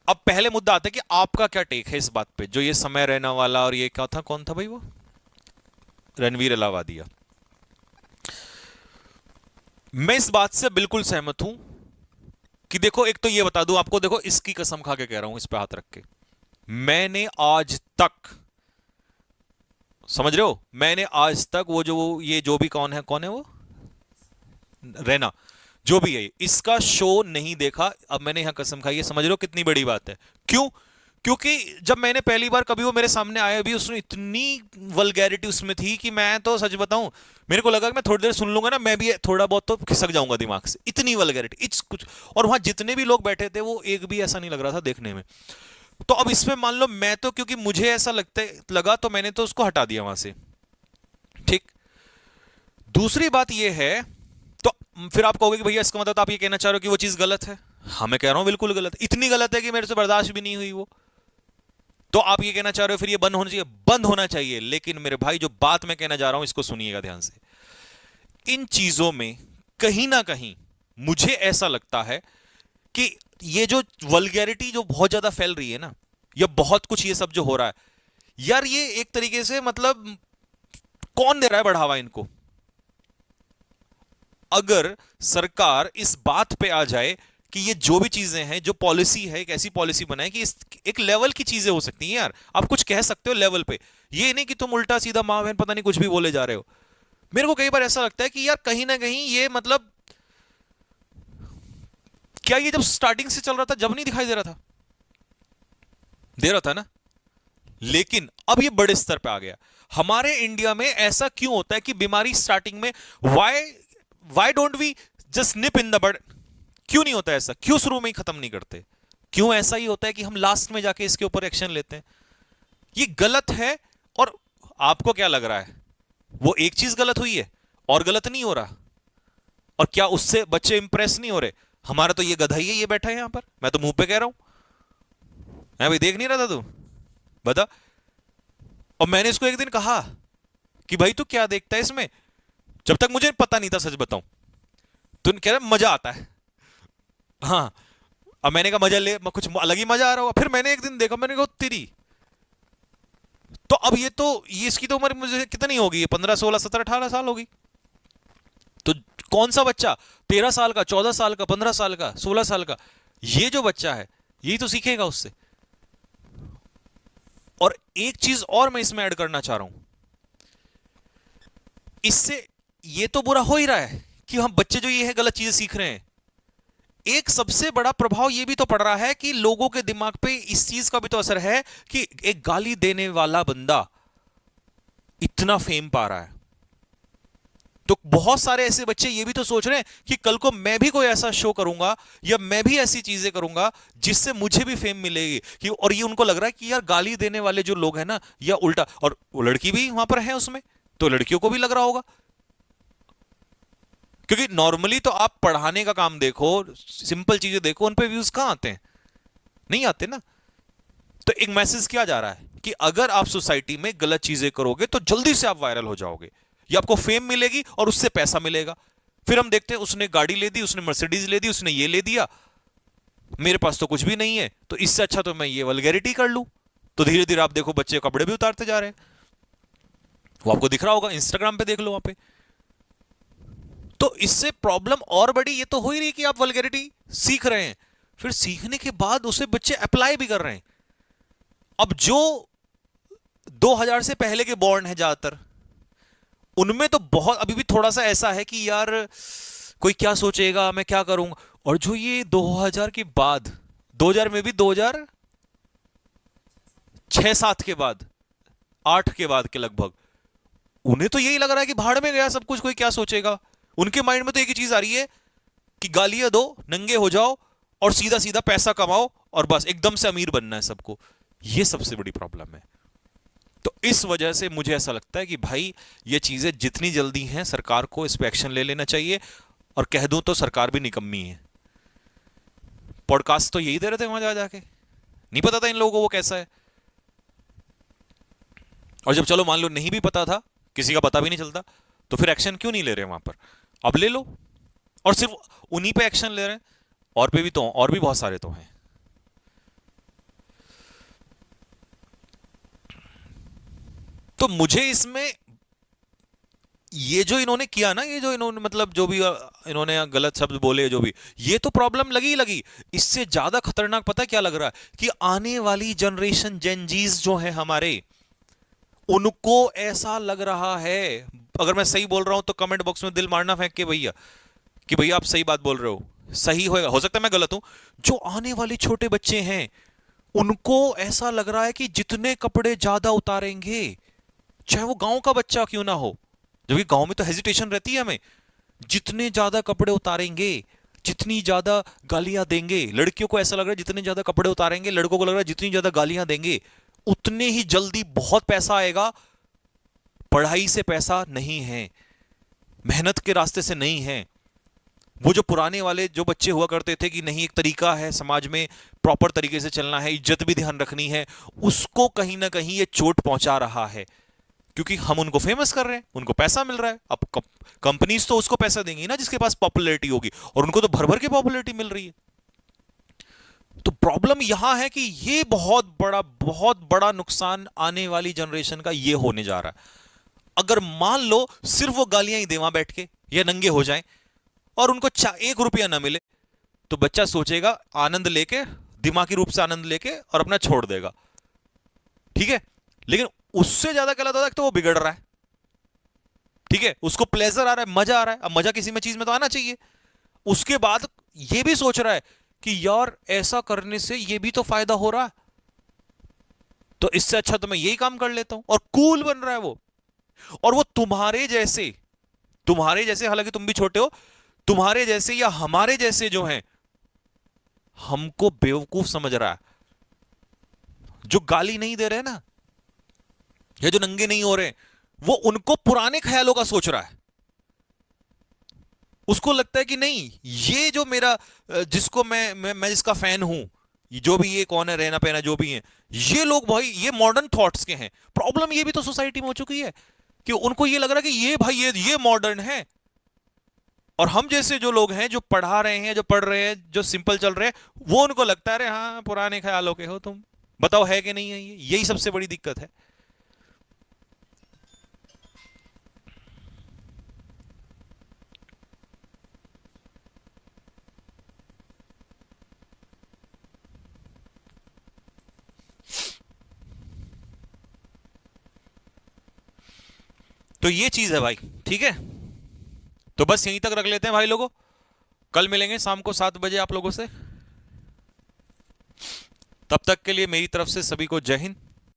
अब पहले मुद्दा आता है कि आपका क्या टेक है इस बात पे, जो ये समय रैना वाला और ये क्या था, कौन था भाई वो, रणवीर अलावादिया। मैं इस बात से बिल्कुल सहमत हूं कि देखो, एक तो ये बता दूं आपको, देखो इसकी कसम खा के कह रहा हूं इस पे हाथ रख के, मैंने आज तक, समझ रहे हो, मैंने आज तक वो जो ये जो भी कौन है वो रैना, जो भी है, इसका शो नहीं देखा। अब मैंने यहां कसम खाई है, समझ रहे हो कितनी बड़ी बात है। क्यों? क्योंकि जब मैंने पहली बार कभी वो मेरे सामने आया भी, उसने इतनी वल्गैरिटी उसमें थी कि मैं तो सच बताऊं, मेरे को लगा कि मैं थोड़ी देर सुन लूंगा ना, मैं भी थोड़ा बहुत तो खिसक जाऊंगा दिमाग से, इतनी वल्गैरिटी इट्स कुछ। और वहां जितने भी लोग बैठे थे, वो एक भी ऐसा नहीं लग रहा था देखने में। तो अब इसमें मान लो मैं तो, क्योंकि मुझे ऐसा लगा तो मैंने तो उसको हटा दिया वहां से। ठीक। दूसरी बात यह है, तो फिर आप कहोगे कि भैया इसका मतलब तो आप ये कहना चाह रहे हो कि वो चीज गलत है। हाँ, मैं कह रहा हूं बिल्कुल गलत है, इतनी गलत है कि मेरे से बर्दाश्त भी नहीं हुई वो। तो आप ये कहना चाह रहे हो फिर ये बंद होना चाहिए? बंद होना चाहिए, लेकिन मेरे भाई जो बात मैं कहना जा रहा हूं इसको सुनिएगा ध्यान से। इन चीजों में कहीं ना कहीं मुझे ऐसा लगता है कि ये जो वल्गैरिटी जो बहुत ज्यादा फैल रही है ना, या बहुत कुछ ये सब जो हो रहा है, यार ये एक तरीके से मतलब कौन दे रहा है बढ़ावा इनको? अगर सरकार इस बात पे आ जाए कि ये जो भी चीजें हैं, जो पॉलिसी है, एक ऐसी पॉलिसी बनाए कि इस एक लेवल की चीजें हो सकती हैं यार, आप कुछ कह सकते हो लेवल पे, ये नहीं कि तुम उल्टा सीधा मां बहन पता नहीं कुछ भी बोले जा रहे हो। मेरे को कई बार ऐसा लगता है कि यार कहीं ना कहीं ये मतलब, क्या ये जब स्टार्टिंग से चल रहा था जब नहीं दिखाई दे रहा था? दे रहा था ना। लेकिन अब ये बड़े स्तर पे आ गया। हमारे इंडिया में ऐसा क्यों होता है कि बीमारी स्टार्टिंग में, why why don't we just nip in the bud? क्यों नहीं होता ऐसा? क्यों शुरू में ही खत्म नहीं करते? क्यों ऐसा ही होता है कि हम लास्ट में जाके इसके ऊपर एक्शन लेते हैं? ये गलत है। और आपको क्या लग रहा है, वो एक चीज गलत हुई है और गलत नहीं हो रहा? और क्या उससे बच्चे इंप्रेस नहीं हो रहे? हमारा तो ये गधा ही है, ये बैठा है यहां पर, मैं तो मुंह पे कह रहा हूं। है भाई, देख नहीं रहा था तू? बता। और मैंने इसको एक दिन कहा कि भाई तू क्या देखता है इसमें, जब तक मुझे पता नहीं था, सच बताऊं। तो कह रहा मजा आता है। हाँ। अब मैंने कहा मजा ले, कुछ अलग ही मजा आ रहा होगा। फिर मैंने एक दिन देखा, मैंने कहा तेरी, तो अब ये तो, ये इसकी तो उम्र मुझे कितनी होगी, 15 16 17 18 साल होगी। तो कौन सा बच्चा 13 साल का, 14 साल का, 15 साल का, 16 साल का, ये जो बच्चा है यही तो सीखेगा उससे। और एक चीज और मैं इसमें ऐड करना चाह रहा हूं, इससे ये तो बुरा हो ही रहा है कि हम बच्चे जो ये है गलत चीजें सीख रहे हैं, एक सबसे बड़ा प्रभाव ये भी तो पड़ रहा है कि लोगों के दिमाग पे इस चीज का भी तो असर है कि एक गाली देने वाला बंदा इतना फेम पा रहा है। तो बहुत सारे ऐसे बच्चे ये भी तो सोच रहे हैं कि कल को मैं भी कोई ऐसा शो करूंगा या मैं भी ऐसी चीजें करूंगा जिससे मुझे भी फेम मिलेगी कि, और ये उनको लग रहा है कि यार गाली देने वाले जो लोग हैं ना, या उल्टा, और वो लड़की भी वहां पर है उसमें, तो लड़कियों को भी लग रहा होगा। क्योंकि नॉर्मली तो आप पढ़ाने का काम देखो, सिंपल चीजें देखो, उन पे व्यूज कहां आते हैं? नहीं आते ना। तो एक मैसेज क्या जा रहा है कि अगर आप सोसाइटी में गलत चीजें करोगे तो जल्दी से आप वायरल हो जाओगे, या आपको फेम मिलेगी और उससे पैसा मिलेगा। फिर हम देखते हैं उसने गाड़ी ले दी, उसने मर्सिडीज ले दी, उसने ये ले दिया, मेरे पास तो कुछ भी नहीं है, तो इससे अच्छा तो मैं ये वल्गैरिटी कर लूं। तो धीरे धीरे आप देखो बच्चे कपड़े भी उतारते जा रहे हैं, वो आपको दिख रहा होगा, इंस्टाग्राम पे देख लो वहां पे। तो इससे प्रॉब्लम और बड़ी ये तो हो ही रही कि आप वल्गैरिटी सीख रहे हैं, फिर सीखने के बाद उसे बच्चे अप्लाई भी कर रहे हैं। अब जो 2000 से पहले के बॉर्न है ज्यादातर, उनमें तो बहुत अभी भी थोड़ा सा ऐसा है कि यार कोई क्या सोचेगा, मैं क्या करूंगा। और जो ये 2000 के बाद, 2000 में भी 2006 7 के बाद, 8 के बाद के लगभग, उन्हें तो यही लग रहा है कि भाड़ में गया सब कुछ, कोई क्या सोचेगा। उनके माइंड में तो एक ही चीज आ रही है कि गालियां दो, नंगे हो जाओ और सीधा सीधा पैसा कमाओ और बस एकदम से अमीर बनना है सबको। ये सबसे बड़ी प्रॉब्लम है। तो इस वजह से मुझे ऐसा लगता है कि भाई ये चीजें जितनी जल्दी हैं सरकार को इस पे एक्शन ले लेना चाहिए। और कह दूं तो सरकार भी निकम्मी है। पॉडकास्ट तो यही दे रहे थे वहां जा जाके, नहीं पता था इन लोगों को वो कैसा है। और जब चलो मान लो नहीं भी पता था, किसी का पता भी नहीं चलता, तो फिर एक्शन क्यों नहीं ले रहे वहां पर? अब ले लो। और सिर्फ उन्हीं पे एक्शन ले रहे हैं, और पे भी तो, और भी बहुत सारे तो हैं। तो मुझे इसमें ये जो इन्होंने किया ना, ये जो इन्होंने मतलब जो भी इन्होंने गलत शब्द बोले जो भी, ये तो प्रॉब्लम लगी ही लगी। इससे ज्यादा खतरनाक पता क्या लग रहा है कि आने वाली जनरेशन जेनजीज जो है हमारे, उनको ऐसा लग रहा है, अगर मैं सही बोल रहा हूं तो कमेंट बॉक्स में दिल मारना फेंक के भैया कि भैया आप सही बात बोल रहे हो, सही होएगा, हो सकता है मैं गलत हूं। जो आने वाले छोटे बच्चे हैं उनको ऐसा लग रहा है कि जितने कपड़े ज्यादा उतारेंगे, चाहे वो गांव का बच्चा क्यों ना हो, जबकि गांव में तो हेजिटेशन रहती है हमें, जितने ज्यादा कपड़े उतारेंगे, जितनी ज्यादा गालियां देंगे, लड़कियों को ऐसा लग रहा है जितने ज्यादा कपड़े उतारेंगे, लड़कों को लग रहा है जितनी ज्यादा गालियां देंगे उतने ही जल्दी बहुत पैसा आएगा। पढ़ाई से पैसा नहीं है, मेहनत के रास्ते से नहीं है। वो जो पुराने वाले जो बच्चे हुआ करते थे कि नहीं एक तरीका है समाज में प्रॉपर तरीके से चलना है, इज्जत भी ध्यान रखनी है, उसको कहीं ना कहीं ये चोट पहुंचा रहा है। क्योंकि हम उनको फेमस कर रहे हैं, उनको पैसा मिल रहा है। अब कंपनीज तो उसको पैसा देंगी ना जिसके पास पॉपुलैरिटी होगी, और उनको तो भर भर के पॉपुलैरिटी मिल रही है। तो प्रॉब्लम यहां है कि ये बहुत बड़ा नुकसान आने वाली जनरेशन का ये होने जा रहा है। अगर मान लो सिर्फ वो गालियां ही दे वहां बैठ के या नंगे हो जाएं और उनको 1 रुपया ना मिले, तो बच्चा सोचेगा आनंद लेके, दिमागी रूप से आनंद लेके, और अपना छोड़ देगा। ठीक है, लेकिन उससे ज्यादा क्या लगता है तो वो बिगड़ रहा है। ठीक है, उसको प्लेजर आ रहा है, मजा आ रहा है। अब मजा किसी में चीज में तो आना चाहिए। उसके बाद ये भी सोच रहा है कि यार ऐसा करने से ये भी तो फायदा हो रहा है, तो इससे अच्छा तो मैं यही काम कर लेता हूं, और कूल बन रहा है वो। और वो तुम्हारे जैसे, हालांकि तुम भी छोटे हो, तुम्हारे जैसे या हमारे जैसे जो हैं, हमको बेवकूफ समझ रहा है। जो गाली नहीं दे रहे ना, या जो नंगे नहीं हो रहे, वो उनको पुराने ख्यालों का सोच रहा है। उसको लगता है कि नहीं, ये जो मेरा जिसको मैं जिसका फैन हूं, जो भी ये कौन है, रहना पहना जो भी है, ये लोग भाई ये मॉडर्न थॉट्स के हैं। प्रॉब्लम ये भी तो सोसाइटी में हो चुकी है कि उनको ये लग रहा है कि ये भाई ये मॉडर्न है, और हम जैसे जो लोग हैं, जो पढ़ा रहे हैं, जो पढ़ रहे हैं, जो सिंपल चल रहे हैं, वो उनको लगता है अरे हाँ पुराने ख्यालों के हो तुम, बताओ है कि नहीं है। यही सबसे बड़ी दिक्कत है। तो ये चीज है भाई। ठीक है, तो बस यहीं तक रख लेते हैं भाई लोगों। कल मिलेंगे शाम को 7 बजे आप लोगों से। तब तक के लिए मेरी तरफ से सभी को जय हिंद।